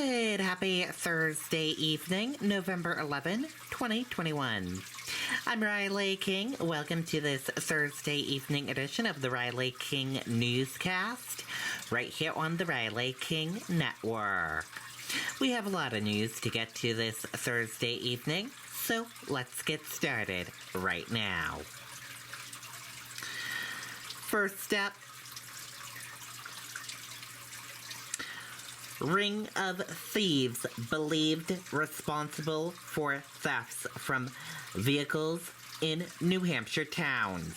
Good. Happy Thursday evening, November 11, 2021. I'm Riley King. Welcome to this Thursday evening edition of the Riley King Newscast, right here on the Riley King Network. We have a lot of news to get to this Thursday evening, so let's get started right now. First up, ring of thieves believed responsible for thefts from vehicles in New Hampshire towns.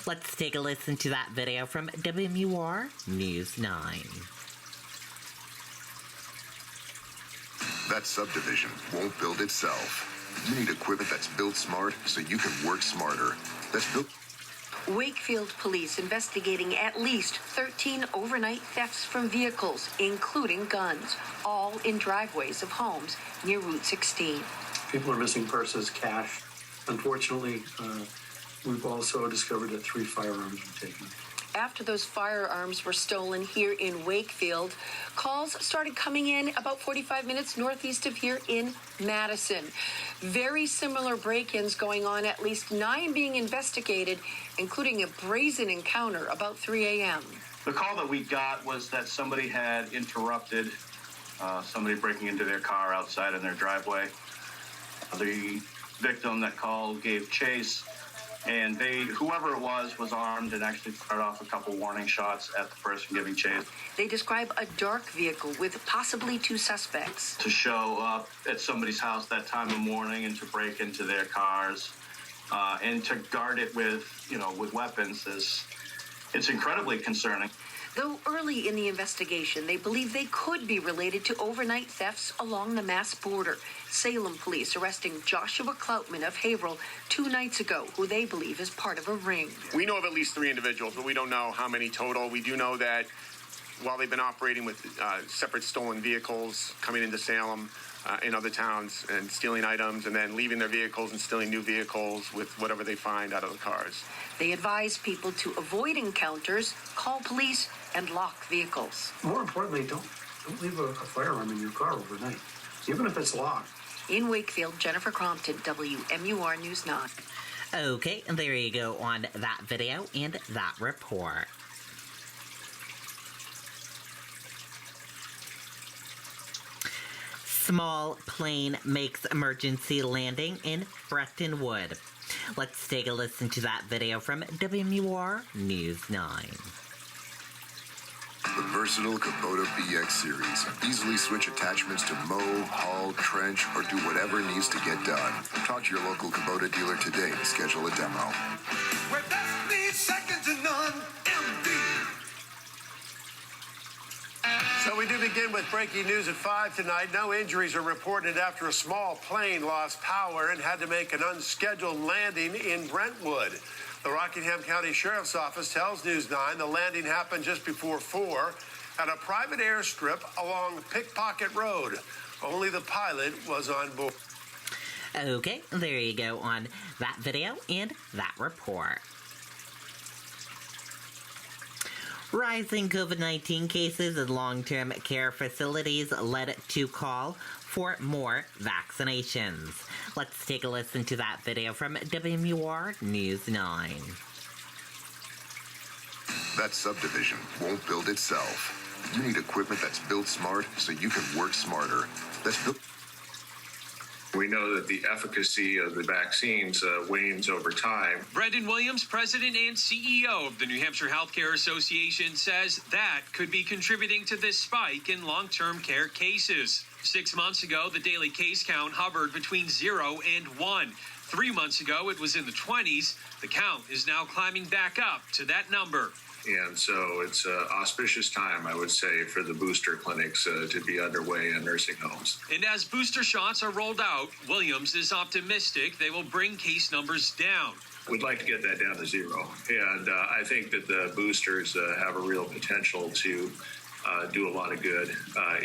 Let's take a listen to that video from Wmur News 9. That subdivision won't build itself. You need equipment that's built smart so you can work smarter. That's built. Wakefield police investigating at least 13 overnight thefts from vehicles, including guns, all in driveways of homes near Route 16. People are missing purses, cash. Unfortunately, we've also discovered that 3 firearms were taken. After those firearms were stolen here in Wakefield, calls started coming in about 45 minutes northeast of here in Madison. Very similar break-ins going on, at least 9 being investigated, including a brazen encounter about 3 a.m. The call that we got was that somebody had interrupted somebody breaking into their car outside in their driveway. The victim that called gave chase, and whoever it was armed and actually fired off a couple warning shots at the person giving chase. They describe a dark vehicle with possibly 2 suspects. To show up at somebody's house that time of morning and to break into their cars and to guard it with weapons it's incredibly concerning. Though early in the investigation, they believe they could be related to overnight thefts along the Mass border. Salem police arresting Joshua Cloutman of Haverhill 2 nights ago, who they believe is part of a ring. We know of at least 3 individuals, but we don't know how many total. We do know that while they've been operating with separate stolen vehicles, coming into Salem in other towns and stealing items and then leaving their vehicles and stealing new vehicles with whatever they find out of the cars. They advise people to avoid encounters, call police, and lock vehicles. More importantly, don't leave a firearm in your car overnight, even if it's locked. In Wakefield, Jennifer Crompton, WMUR News 9. Okay, and there you go on that video and that report. Small plane makes emergency landing in Bretton Wood. Let's take a listen to that video from WMUR News 9. The versatile Kubota BX series. Easily switch attachments to mow, haul, trench, or do whatever needs to get done. Talk to your local Kubota dealer today to schedule a demo. Where destiny's second to none, MD. So we do begin with breaking news at 5 tonight. No injuries are reported after a small plane lost power and had to make an unscheduled landing in Brentwood. The Rockingham County Sheriff's Office tells News 9 the landing happened just before 4 at a private airstrip along Pickpocket Road. Only the pilot was on board. Okay, there you go on that video and that report. Rising COVID-19 cases in long-term care facilities led to call for more vaccinations. Let's take a listen to that video from WMUR News 9. That subdivision won't build itself. You need equipment that's built smart so you can work smarter. That's built. We know that the efficacy of the vaccines wanes over time. Brendan Williams, president and CEO of the New Hampshire Healthcare Association, says that could be contributing to this spike in long-term care cases. 6 months ago, the daily case count hovered between 0 and 1. 3 months ago, it was in the 20s. The count is now climbing back up to that number. And so it's an auspicious time, I would say, for the booster clinics to be underway in nursing homes. And as booster shots are rolled out, Williams is optimistic they will bring case numbers down. We'd like to get that down to 0. And I think that the boosters have a real potential to do a lot of good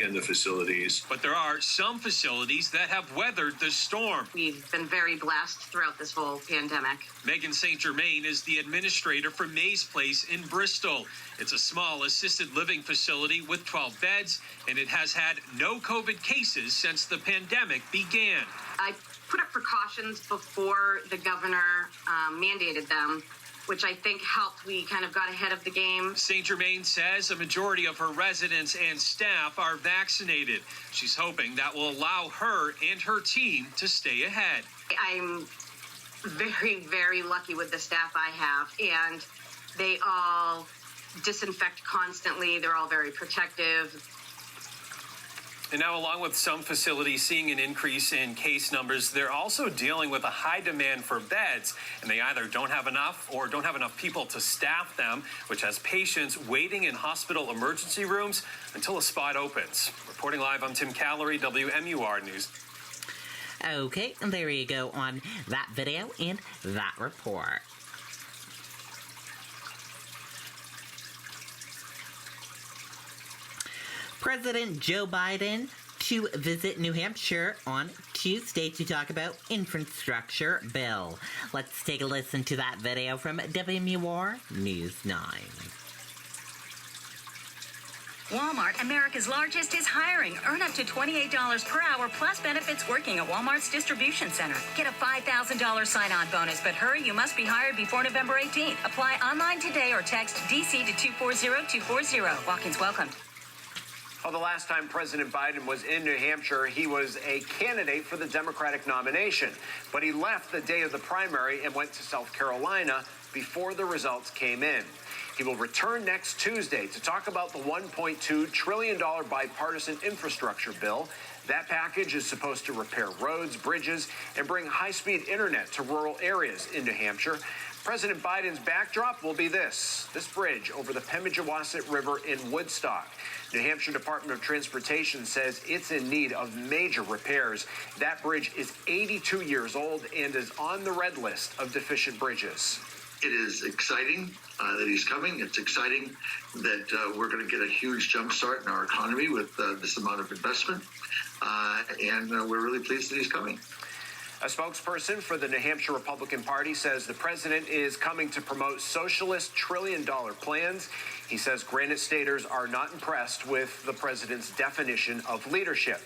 in the facilities. But there are some facilities that have weathered the storm. We've been very blessed throughout this whole pandemic. Megan St. Germain is the administrator for Mays Place in Bristol. It's a small assisted living facility with 12 beds, and it has had no COVID cases since the pandemic began. I put up precautions before the governor mandated them, which I think helped. We kind of got ahead of the game. St. Germain says a majority of her residents and staff are vaccinated. She's hoping that will allow her and her team to stay ahead. I'm very, very lucky with the staff I have, and they all disinfect constantly. They're all very protective. And now, along with some facilities seeing an increase in case numbers, they're also dealing with a high demand for beds, and they either don't have enough or don't have enough people to staff them, which has patients waiting in hospital emergency rooms until a spot opens. Reporting live, I'm Tim Callery, WMUR News. Okay, and there you go on that video and that report. President Joe Biden to visit New Hampshire on Tuesday to talk about infrastructure bill. Let's take a listen to that video from WMUR News 9. Walmart, America's largest, is hiring. Earn up to $28 per hour plus benefits working at Walmart's distribution center. Get a $5,000 sign-on bonus, but hurry, you must be hired before November 18th. Apply online today or text DC to 240240. Walk-ins welcome. Well, the last time President Biden was in New Hampshire, he was a candidate for the Democratic nomination. But he left the day of the primary and went to South Carolina before the results came in. He will return next Tuesday to talk about the $1.2 trillion bipartisan infrastructure bill. That package is supposed to repair roads, bridges, and bring high-speed internet to rural areas in New Hampshire. President Biden's backdrop will be this bridge over the Pemigewasset River in Woodstock. New Hampshire Department of Transportation says it's in need of major repairs. That bridge is 82 years old and is on the red list of deficient bridges. It is exciting that he's coming. It's exciting that we're going to get a huge jump start in our economy with this amount of investment. And we're really pleased that he's coming. A spokesperson for the New Hampshire Republican Party says the president is coming to promote socialist trillion-dollar plans. He says Granite Staters are not impressed with the president's definition of leadership.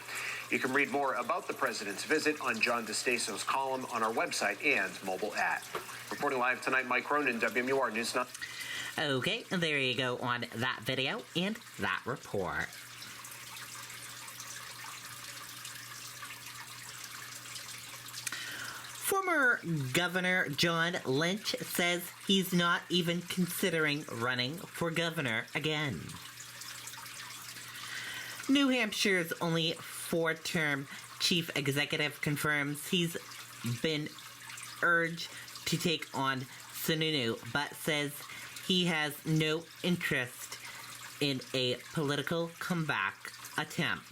You can read more about the president's visit on John DeStaso's column on our website and mobile app. Reporting live tonight, Mike Cronin, WMUR News 9. Okay, and there you go on that video and that report. Former Governor John Lynch says he's not even considering running for governor again. New Hampshire's only four-term chief executive confirms he's been urged to take on Sununu, but says he has no interest in a political comeback attempt.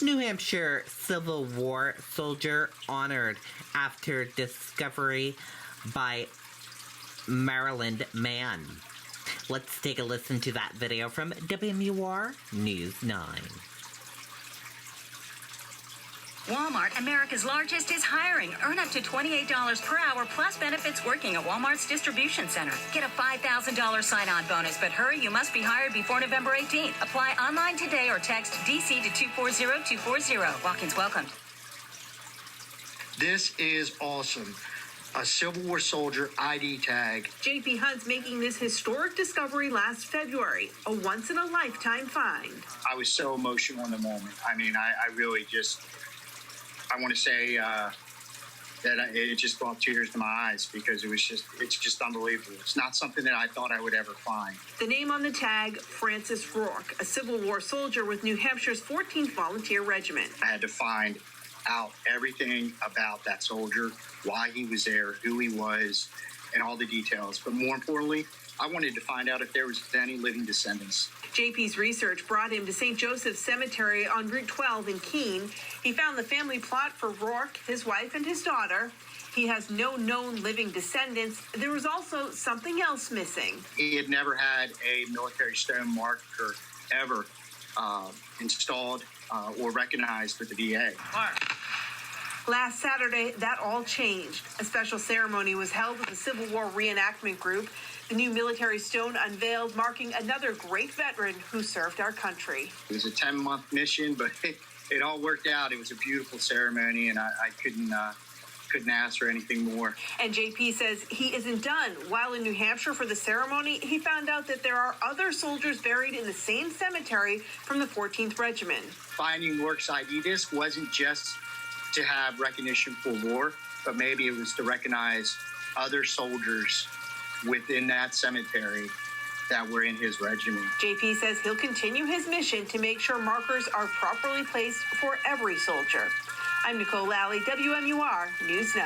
New Hampshire Civil War soldier honored after discovery by Maryland man. Let's take a listen to that video from WMUR News 9. Walmart, America's largest, is hiring. Earn up to $28 per hour plus benefits working at Walmart's distribution center. Get a $5,000 sign-on bonus, but hurry, you must be hired before November 18th. Apply online today or text DC to 240240. Walk-ins welcome. This is awesome. A Civil War soldier ID tag. J.P. Hunt's making this historic discovery last February, a once-in-a-lifetime find. I was so emotional in the moment. I mean, I really just... I want to say that it just brought tears to my eyes because it's just unbelievable. It's not something that I thought I would ever find. The name on the tag, Francis Rourke, a Civil War soldier with New Hampshire's 14th Volunteer Regiment. I had to find out everything about that soldier, why he was there, who he was, and all the details. But more importantly, I wanted to find out if there was any living descendants. JP's research brought him to St. Joseph's Cemetery on Route 12 in Keene. He found the family plot for Rourke, his wife, and his daughter. He has no known living descendants. There was also something else missing. He had never had a military stone marker ever installed or recognized with the VA. Last Saturday, that all changed. A special ceremony was held with the Civil War reenactment group. The new military stone unveiled, marking another great veteran who served our country. It was a 10-month mission, but it all worked out. It was a beautiful ceremony, and I couldn't ask for anything more. And JP says he isn't done. While in New Hampshire for the ceremony, he found out that there are other soldiers buried in the same cemetery from the 14th Regiment. Finding Rourke's ID disc wasn't just to have recognition for war, but maybe it was to recognize other soldiers within that cemetery that were in his regiment. JP says he'll continue his mission to make sure markers are properly placed for every soldier. I'm Nicole Lally, WMUR News 9.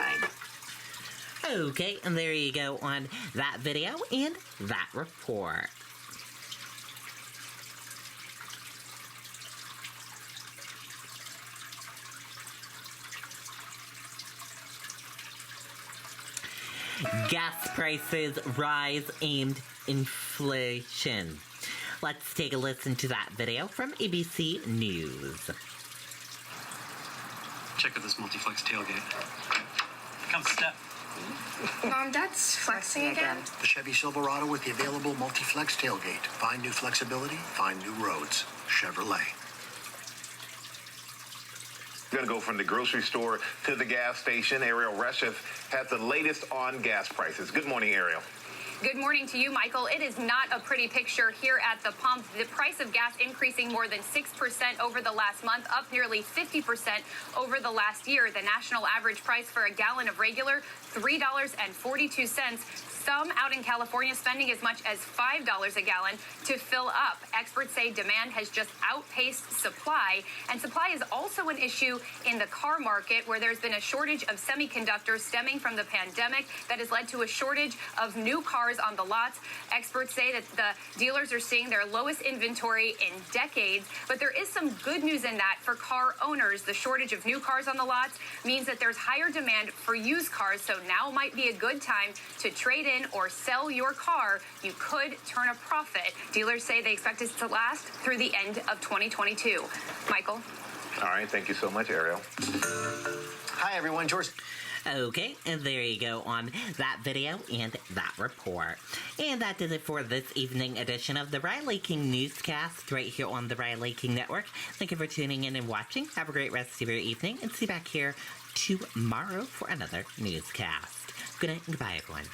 Okay, and there you go on that video and that report. Gas prices rise amid inflation. Let's take a listen to that video from ABC News. Check out this multi-flex tailgate. Come step. Mom, Dad's flexing again. The Chevy Silverado with the available multi-flex tailgate. Find new flexibility, find new roads. Chevrolet. We're going to go from the grocery store to the gas station. Ariel Reshef has the latest on gas prices. Good morning, Ariel. Good morning to you, Michael. It is not a pretty picture here at the pump. The price of gas increasing more than 6% over the last month, up nearly 50% over the last year. The national average price for a gallon of regular, $3.42. Some out in California spending as much as $5 a gallon to fill up. Experts say demand has just outpaced supply, and supply is also an issue in the car market, where there's been a shortage of semiconductors stemming from the pandemic that has led to a shortage of new cars on the lots. Experts say that the dealers are seeing their lowest inventory in decades, but there is some good news in that for car owners. The shortage of new cars on the lots means that there's higher demand for used cars, so now might be a good time to trade in or sell your car. You could turn a profit. Dealers say they expect this to last through the end of 2022. Michael? All right, thank you so much, Ariel. Hi, everyone. George. Okay, and there you go on that video and that report. And that does it for this evening edition of the Riley King Newscast right here on the Riley King Network. Thank you for tuning in and watching. Have a great rest of your evening, and see you back here tomorrow for another newscast. Good night and goodbye, everyone.